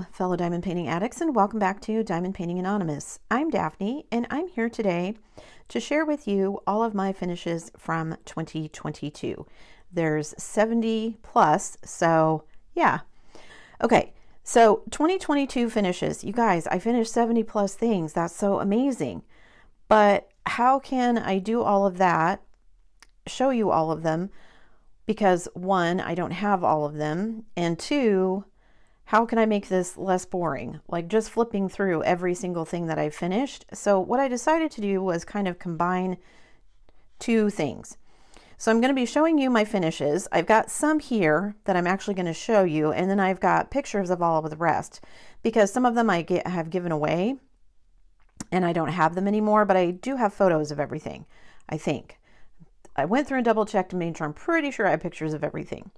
Hello, fellow diamond painting addicts, and welcome back to Diamond Painting Anonymous. I'm Daphne, and I'm here today to share with you all of my finishes from 2022. There's 70 plus, so yeah. Okay, so 2022 finishes. You guys, I finished 70 plus things. That's so amazing. But how can I do all of that, show you all of them? Because one, I don't have all of them, and two, how can I make this less boring? Like just flipping through every single thing that I finished. So what I decided to do was kind of combine two things. So I'm going to be showing you my finishes. I've got some here that I'm actually going to show you, and then I've got pictures of all of the rest because some of them I have given away and I don't have them anymore, but I do have photos of everything, I think. I went through and double checked and made sure I'm pretty sure I have pictures of everything.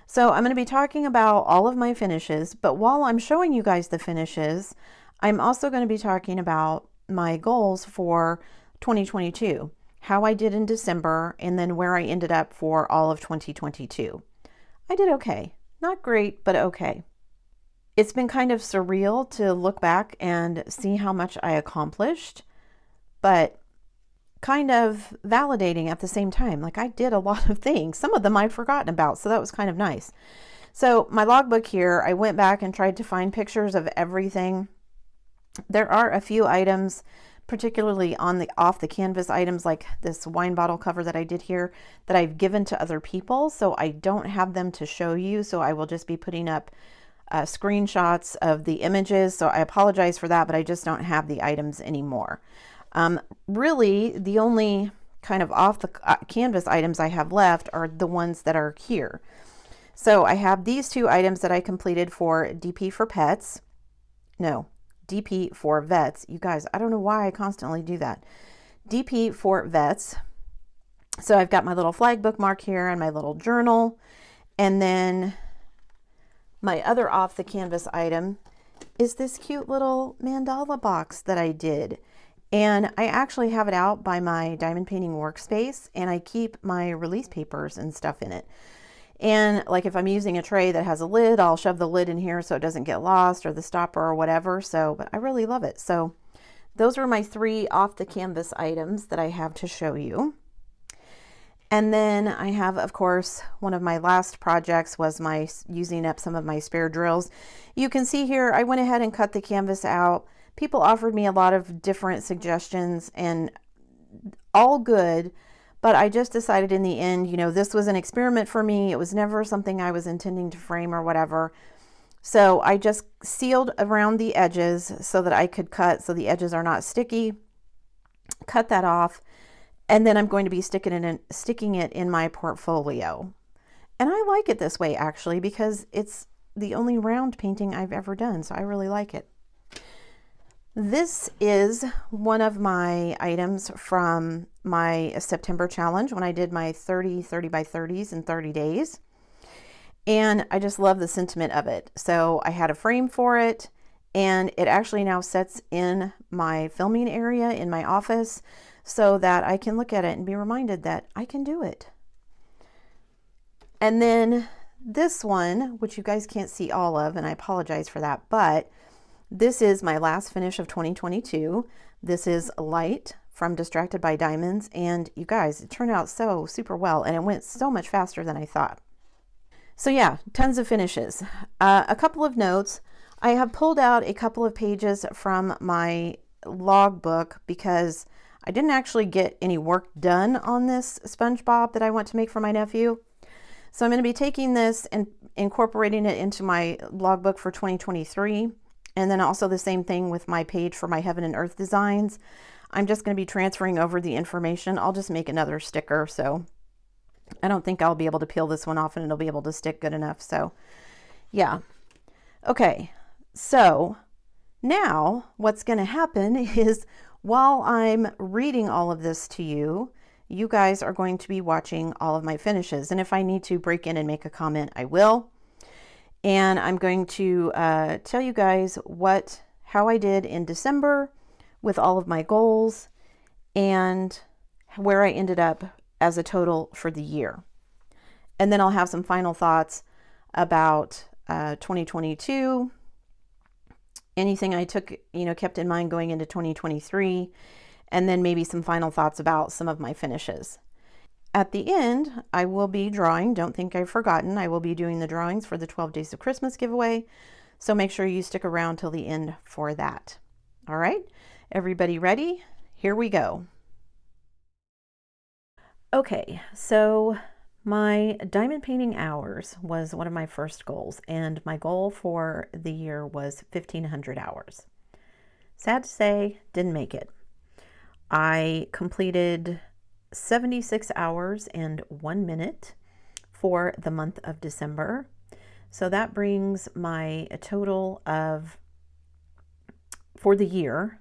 So I'm going to be talking about all of my finishes, but while I'm showing you guys the finishes, I'm also going to be talking about my goals for 2022, how I did in December, and then where I ended up for all of 2022. I did okay. Not great, but okay. It's been kind of surreal to look back and see how much I accomplished, but kind of validating at the same time. Like I did a lot of things. Some of them I'd forgotten about, so that was kind of nice. So my logbook here, I went back and tried to find pictures of everything. There are a few items, particularly on the off the canvas items, like this wine bottle cover that I did here, that I've given to other people, so I don't have them to show you, so I will just be putting up screenshots of the images. So I apologize for that, but I just don't have the items anymore. Really, the only kind of off the canvas items I have left are the ones that are here. So I have these two items that I completed for DP for Pets. No, DP for Vets. You guys, I don't know why I constantly do that. DP for Vets. So I've got my little flag bookmark here and my little journal. And then my other off the canvas item is this cute little mandala box that I did. And I actually have it out by my diamond painting workspace, and I keep my release papers and stuff in it. And like if I'm using a tray that has a lid, I'll shove the lid in here so it doesn't get lost, or the stopper or whatever. So, but I really love it. So those are my three off the canvas items that I have to show you. And then I have, of course, one of my last projects was my using up some of my spare drills. You can see here, I went ahead and cut the canvas out. People offered me a lot of different suggestions and all good, but I just decided in the end, you know, this was an experiment for me. It was never something I was intending to frame or whatever. So I just sealed around the edges so that I could cut so the edges are not sticky, cut that off, and then I'm going to be sticking it in my portfolio. And I like it this way actually because it's the only round painting I've ever done, so I really like it. This is one of my items from my September challenge when I did my 30 by 30s in 30 days. And I just love the sentiment of it. So I had a frame for it, and it actually now sits in my filming area in my office so that I can look at it and be reminded that I can do it. And then this one, which you guys can't see all of, and I apologize for that, but this is my last finish of 2022. This is Light from Distracted by Diamonds, and you guys, it turned out so super well, and it went so much faster than I thought. So yeah, tons of finishes. A couple of notes. I have pulled out a couple of pages from my logbook because I didn't actually get any work done on this SpongeBob that I want to make for my nephew. So I'm going to be taking this and incorporating it into my logbook for 2023. And then also the same thing with my page for my Heaven and Earth designs. I'm just going to be transferring over the information. I'll just make another sticker. So I don't think I'll be able to peel this one off and it'll be able to stick good enough. So yeah. Okay. So now what's going to happen is while I'm reading all of this to you, you guys are going to be watching all of my finishes. And if I need to break in and make a comment, I will. And I'm going to tell you guys how I did in December with all of my goals and where I ended up as a total for the year. And then I'll have some final thoughts about 2022 anything I took, kept in mind going into 2023, and then maybe some final thoughts about some of my finishes. At the end, I will be drawing. Don't think I've forgotten. I will be doing the drawings for the 12 Days of Christmas giveaway. So make sure you stick around till the end for that. All right, everybody ready? Here we go. Okay, so my diamond painting hours was one of my first goals, and my goal for the year was 1,500 hours. Sad to say, didn't make it. I completed 76 hours and 1 minute for the month of December. So that brings my total of, for the year,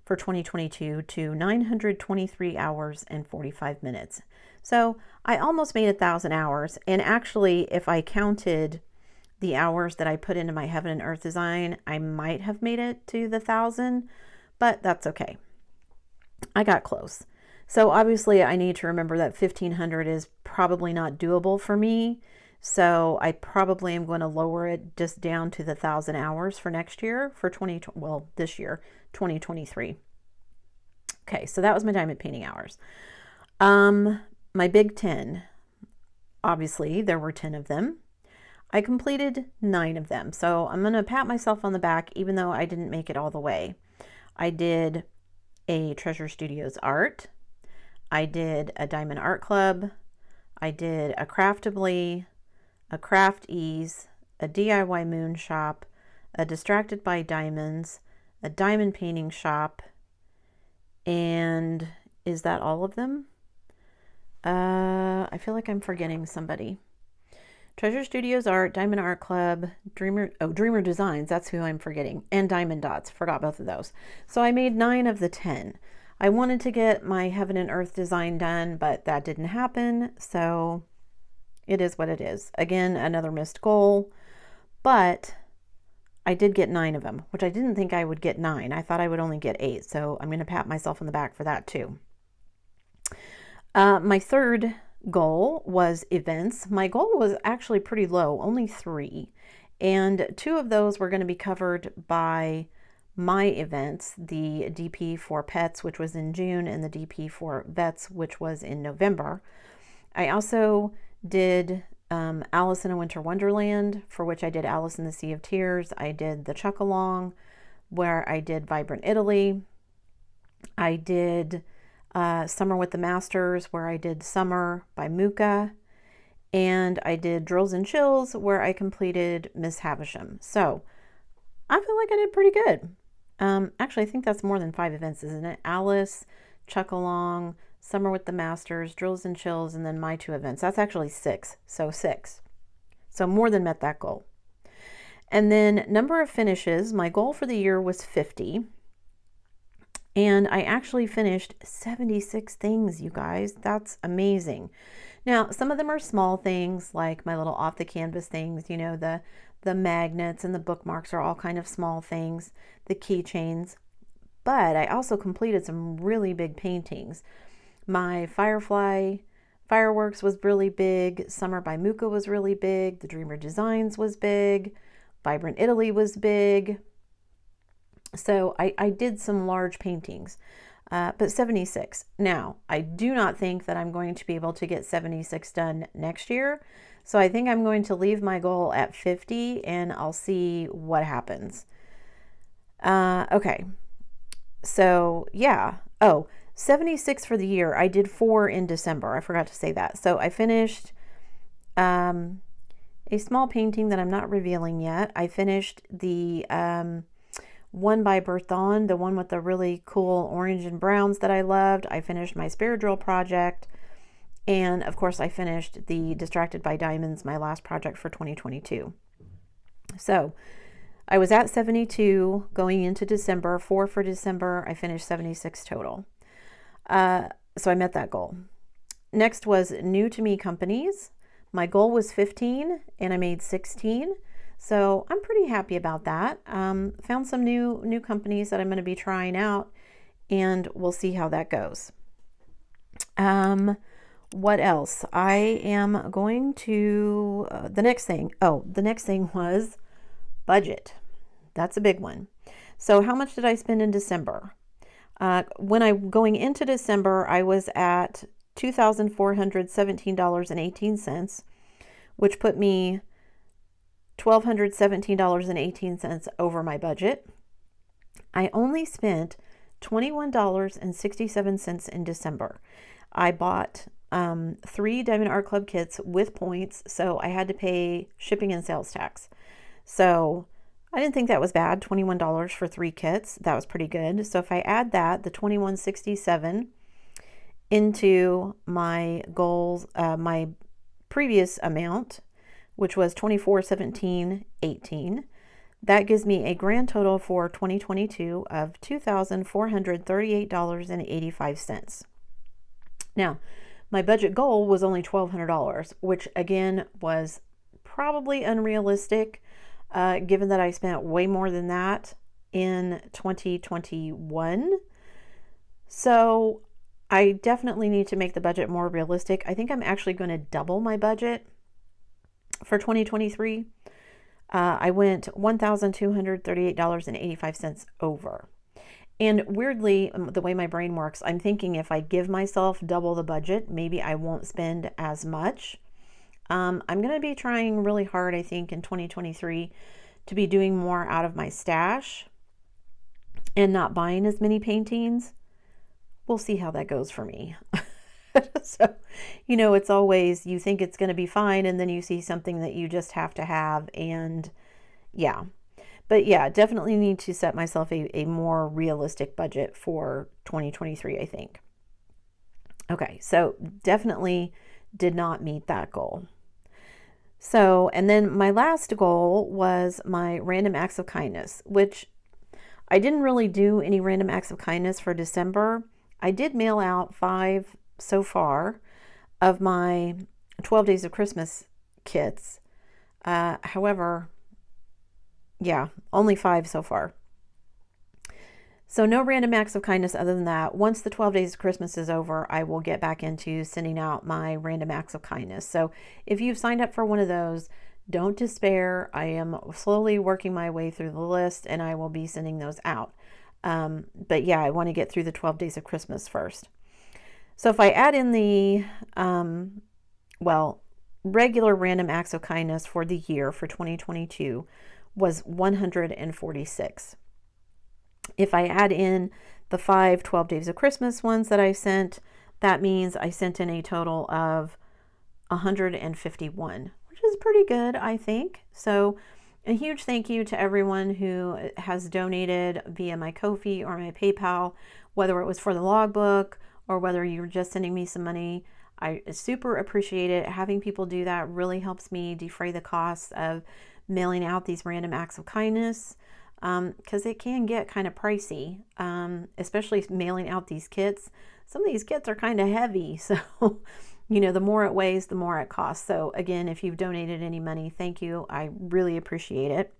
for 2022 to 923 hours and 45 minutes. So I almost made 1,000 hours. And actually, if I counted the hours that I put into my Heaven and Earth design, I might have made it to the 1,000, but that's okay. I got close. So obviously I need to remember that 1,500 is probably not doable for me. So I probably am going to lower it just down to the 1,000 hours for next year, for this year, 2023. Okay, so that was my diamond painting hours. My big 10, obviously there were 10 of them. I completed 9 of them. So I'm going to pat myself on the back, even though I didn't make it all the way. I did a Treasure Studios art. I did a Diamond Art Club. I did a Craftably, a Craft Ease, a DIY Moon Shop, a Distracted by Diamonds, a Diamond Painting Shop, and is that all of them? I feel like I'm forgetting somebody. Treasure Studios Art, Diamond Art Club, Dreamer Designs, that's who I'm forgetting, and Diamond Dots, forgot both of those. So I made 9 of the 10. I wanted to get my Heaven and Earth design done, but that didn't happen, so it is what it is. Again, another missed goal, but I did get 9 of them, which I didn't think I would get 9. I thought I would only get 8, so I'm going to pat myself on the back for that too. My third goal was events. My goal was actually pretty low, only 3, and 2 of those were going to be covered by my events, the DP for Pets, which was in June, and the DP for Vets, which was in November. I also did Alice in a Winter Wonderland, for which I did Alice in the Sea of Tears. I did the Chuck-along, where I did Vibrant Italy. I did Summer with the Masters, where I did Summer by Muka. And I did Drills and Chills, where I completed Miss Havisham. So I feel like I did pretty good. Actually, I think that's more than 5 events, isn't it? Alice, Chuck-along, Summer with the Masters, Drills and Chills, and then my 2 events. That's actually 6. So 6. So more than met that goal. And then number of finishes, my goal for the year was 50. And I actually finished 76 things, you guys. That's amazing. Now, some of them are small things, like my little off the canvas things, the magnets and the bookmarks are all kind of small things, the keychains. But I also completed some really big paintings. My Firefly Fireworks was really big. Summer by Muka was really big. The Dreamer Designs was big. Vibrant Italy was big. So I did some large paintings, but 76. Now, I do not think that I'm going to be able to get 76 done next year. So I think I'm going to leave my goal at 50 and I'll see what happens. Okay. So yeah. Oh, 76 for the year. I did 4 in December. I forgot to say that. So I finished a small painting that I'm not revealing yet. I finished the one by Berthon, the one with the really cool orange and browns that I loved. I finished my Spare Drill project. And of course I finished the Distracted by Diamonds, my last project for 2022. So I was at 72 going into December, 4 for December. I finished 76 total. So I met that goal. Next was new to me companies. My goal was 15 and I made 16. So I'm pretty happy about that. Found some new companies that I'm going to be trying out, and we'll see how that goes. What else? I am going to, the next thing was budget. That's a big one. So how much did I spend in December? When I'm going into December, I was at $2,417.18, which put me $1,217.18 over my budget. I only spent $21.67 in December. I bought 3 Diamond Art Club kits with points, so I had to pay shipping and sales tax. So I didn't think that was bad, $21 for 3 kits. That was pretty good. So if I add that, the $21.67 into my goals, my previous amount, which was $24.17.18, that gives me a grand total for 2022 of $2,438.85. Now, my budget goal was only $1,200, which again was probably unrealistic, given that I spent way more than that in 2021. So I definitely need to make the budget more realistic. I think I'm actually going to double my budget for 2023. I went $1,238.85 over. And weirdly, the way my brain works, I'm thinking if I give myself double the budget, maybe I won't spend as much. I'm going to be trying really hard, I think, in 2023 to be doing more out of my stash and not buying as many paintings. We'll see how that goes for me. So, you know, it's always, you think it's going to be fine, and then you see something that you just have to have, and yeah. But yeah, definitely need to set myself a more realistic budget for 2023, I think. Okay, so definitely did not meet that goal. So, and then my last goal was my random acts of kindness, which I didn't really do any random acts of kindness for December. I did mail out 5 so far of my 12 Days of Christmas kits. However, yeah, only 5 so far. So no random acts of kindness other than that. Once the 12 Days of Christmas is over, I will get back into sending out my random acts of kindness. So if you've signed up for one of those, don't despair. I am slowly working my way through the list, and I will be sending those out. But yeah, I want to get through the 12 Days of Christmas first. So if I add in the, regular random acts of kindness for the year for 2022 was 146. If I add in the 5 12 Days of Christmas ones that I sent, that means I sent in a total of 151, which is pretty good, I think. So a huge thank you to everyone who has donated via my Ko-fi or my PayPal, whether it was for the logbook or whether you're just sending me some money. I super appreciate it. Having people do that really helps me defray the costs of mailing out these random acts of kindness, because it can get kind of pricey, especially mailing out these kits. Some of these kits are kind of heavy, so you know, the more it weighs, the more it costs. So again, if you've donated any money, thank you. I really appreciate it.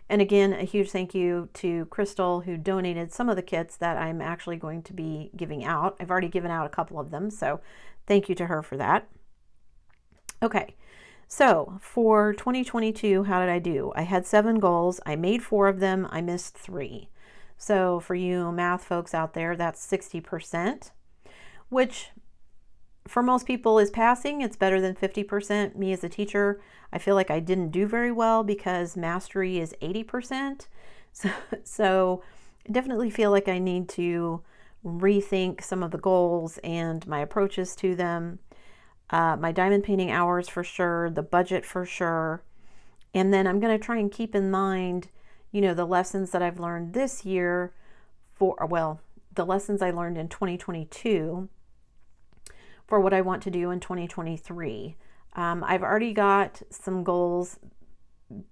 And again, a huge thank you to Crystal, who donated some of the kits that I'm actually going to be giving out. I've already given out a couple of them, so thank you to her for that. Okay, so for 2022, how did I do? I had 7 goals. I made 4 of them. I missed 3. So for you math folks out there, that's 60%, which for most people is passing. It's better than 50%. Me as a teacher, I feel like I didn't do very well because mastery is 80%. So I definitely feel like I need to rethink some of the goals and my approaches to them. My diamond painting hours for sure, the budget for sure. And then I'm going to try and keep in mind, you know, the lessons that I've learned this year the lessons I learned in 2022 for what I want to do in 2023. I've already got some goals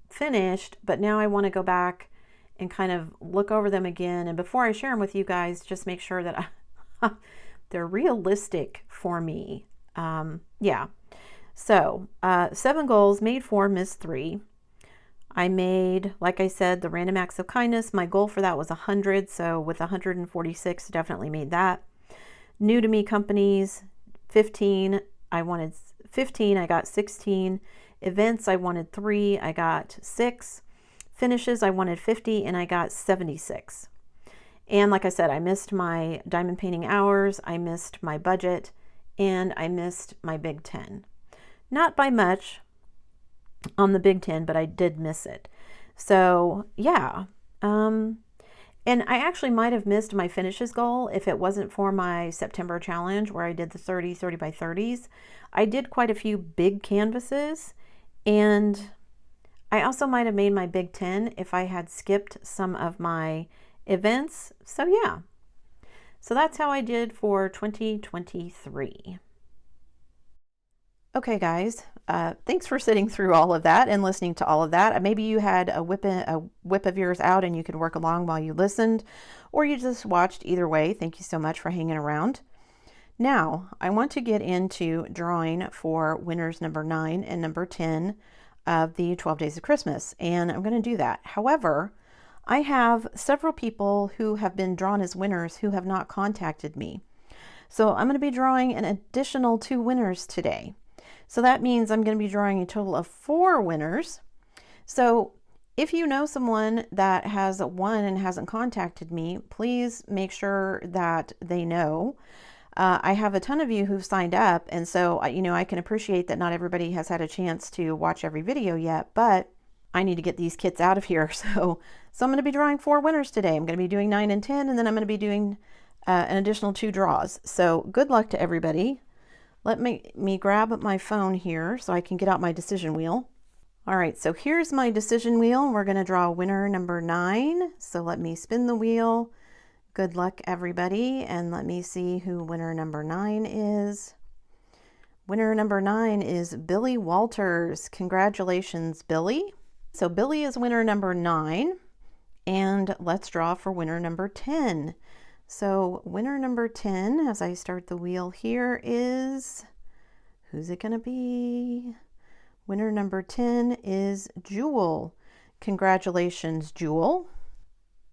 finished, but now I want to go back and kind of look over them again. And before I share them with you guys, just make sure that they're realistic for me. Yeah. So 7 goals, made 4, missed 3. I made, like I said, the random acts of kindness. My goal for that was 100. So with 146, definitely made that. New to me companies, 15. I wanted 15. I got 16. Events, I wanted 3. I got 6. finishes. I wanted 50 and I got 76. And like I said, I missed my diamond painting hours, I missed my budget, and I missed my Big 10. Not by much on the Big 10, but I did miss it. So yeah, and I actually might have missed my finishes goal if it wasn't for my September challenge where I did the 30 by 30s. I did quite a few big canvases, and I also might have made my Big 10 if I had skipped some of my events. So yeah, so that's how I did for 2023. Okay guys, thanks for sitting through all of that and listening to all of that. Maybe you had a whip of yours out and you could work along while you listened, or you just watched. Either way, thank you so much for hanging around. Now, I want to get into drawing for winners number 9 and number 10 of the 12 Days of Christmas, and I'm going to do that. However, I have several people who have been drawn as winners who have not contacted me. So I'm going to be drawing an additional 2 winners today. So that means I'm going to be drawing a total of 4 winners. So if you know someone that has won and hasn't contacted me, please make sure that they know. I have a ton of you who've signed up, and so I can appreciate that not everybody has had a chance to watch every video yet, but I need to get these kits out of here. So I'm going to be drawing 4 winners today. I'm going to be doing 9 and 10, and then I'm going to be doing an additional 2 draws. So good luck to everybody. Let me grab my phone here so I can get out my decision wheel. All right, so here's my decision wheel. We're going to draw winner number 9. So let me spin the wheel. Good luck, everybody. And let me see who winner number 9 is. Winner number 9 is Billy Walters. Congratulations, Billy. So Billy is winner number 9. And let's draw for winner number 10. So winner number 10, as I start the wheel here, is, who's it going to be? Winner number 10 is Jewel. Congratulations, Jewel.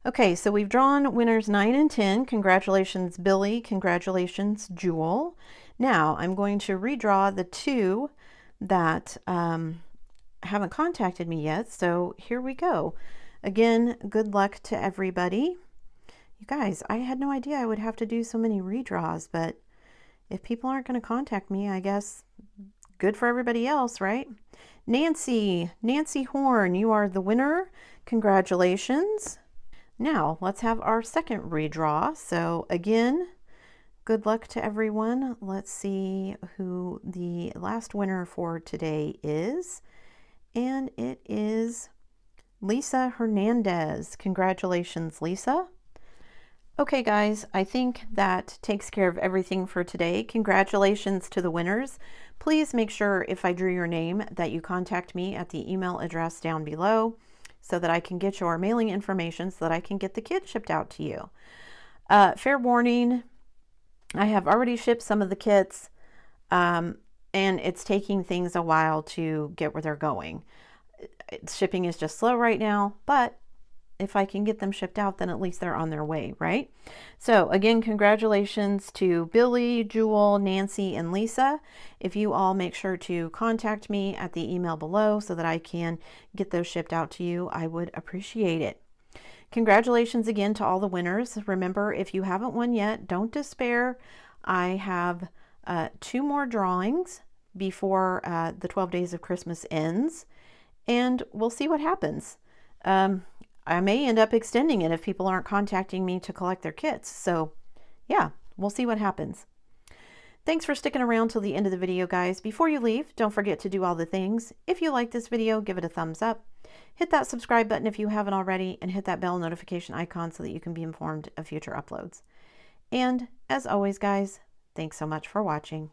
Okay, so we've drawn winners 9 and 10. Congratulations, Billy. Congratulations, Jewel. Now I'm going to redraw the 2 that haven't contacted me yet. So here we go. Again, good luck to everybody. You guys, I had no idea I would have to do so many redraws, but if people aren't going to contact me, I guess good for everybody else, right? Nancy Horn, you are the winner. Congratulations. Now let's have our second redraw. So again, good luck to everyone. Let's see who the last winner for today is. And it is Lisa Hernandez. Congratulations, Lisa. Okay guys, I think that takes care of everything for today. Congratulations to the winners. Please make sure if I drew your name that you contact me at the email address down below so that I can get your mailing information so that I can get the kit shipped out to you. Fair warning, I have already shipped some of the kits and it's taking things a while to get where they're going. Shipping is just slow right now, but if I can get them shipped out, then at least they're on their way, right? So again, congratulations to Billy, Jewel, Nancy, and Lisa. If you all make sure to contact me at the email below so that I can get those shipped out to you, I would appreciate it. Congratulations again to all the winners. Remember, if you haven't won yet, don't despair. I have 2 more drawings before the 12 Days of Christmas ends, and we'll see what happens. I may end up extending it if people aren't contacting me to collect their kits. So yeah, we'll see what happens. Thanks for sticking around till the end of the video, guys. Before you leave, don't forget to do all the things. If you like this video, give it a thumbs up. Hit that subscribe button if you haven't already, and hit that bell notification icon so that you can be informed of future uploads. And as always, guys, thanks so much for watching.